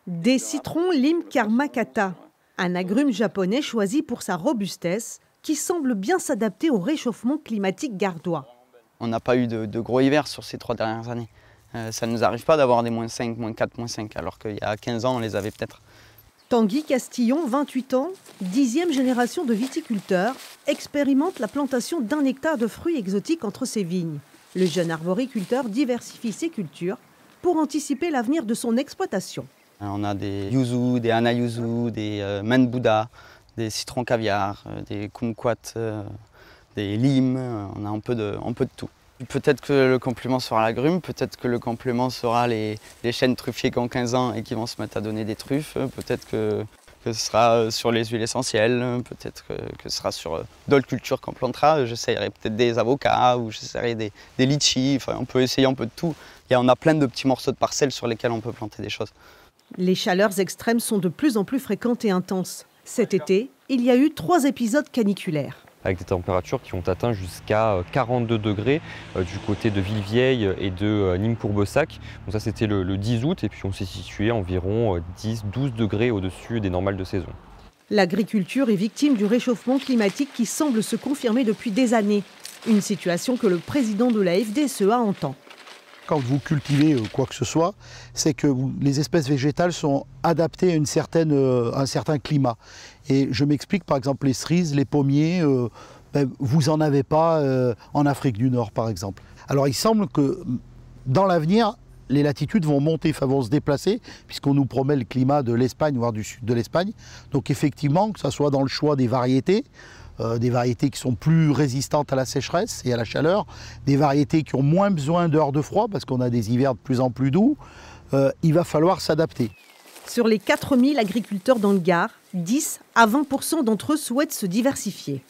Des citrons Lim Karmakata, un agrume japonais choisi pour sa robustesse qui semble bien s'adapter au réchauffement climatique gardois. On n'a pas eu de gros hivers sur ces 3 dernières années. Ça ne nous arrive pas d'avoir des -5, -4, -5, alors qu'il y a 15 ans, on les avait peut-être. Tanguy Castillon, 28 ans, 10e génération de viticulteur, expérimente la plantation d'1 hectare de fruits exotiques entre ses vignes. Le jeune arboriculteur diversifie ses cultures pour anticiper l'avenir de son exploitation. On a des yuzu, des anayuzu, des menbuda, des citrons caviar, des kumquat, des limes, on a un peu de tout. Peut-être que le complément sera l'agrume, peut-être que le complément sera les chênes truffiers qui ont 15 ans et qui vont se mettre à donner des truffes, peut-être que ce sera sur les huiles essentielles, peut-être que ce sera sur d'autres cultures qu'on plantera. J'essayerai peut-être des avocats ou j'essayerai des litchis, enfin, on peut essayer un peu de tout. On a plein de petits morceaux de parcelles sur lesquels on peut planter des choses. Les chaleurs extrêmes sont de plus en plus fréquentes et intenses. Cet été, il y a eu 3 épisodes caniculaires. Avec des températures qui ont atteint jusqu'à 42 degrés du côté de Villevieille et de Nîmes-Courbessac. Donc ça c'était le 10 août et puis on s'est situé environ 10-12 degrés au-dessus des normales de saison. L'agriculture est victime du réchauffement climatique qui semble se confirmer depuis des années. Une situation que le président de la FDSEA entend. Quand vous cultivez quoi que ce soit, c'est que les espèces végétales sont adaptées à un certain climat. Et je m'explique, par exemple, les cerises, les pommiers, vous n'en avez pas en Afrique du Nord, par exemple. Alors il semble que dans l'avenir, les latitudes vont monter, vont se déplacer, puisqu'on nous promet le climat de l'Espagne, voire du sud de l'Espagne. Donc effectivement, que ce soit dans le choix des variétés qui sont plus résistantes à la sécheresse et à la chaleur, des variétés qui ont moins besoin d'heures de froid, parce qu'on a des hivers de plus en plus doux, il va falloir s'adapter. Sur les 4000 agriculteurs dans le Gard, 10 à 20% d'entre eux souhaitent se diversifier.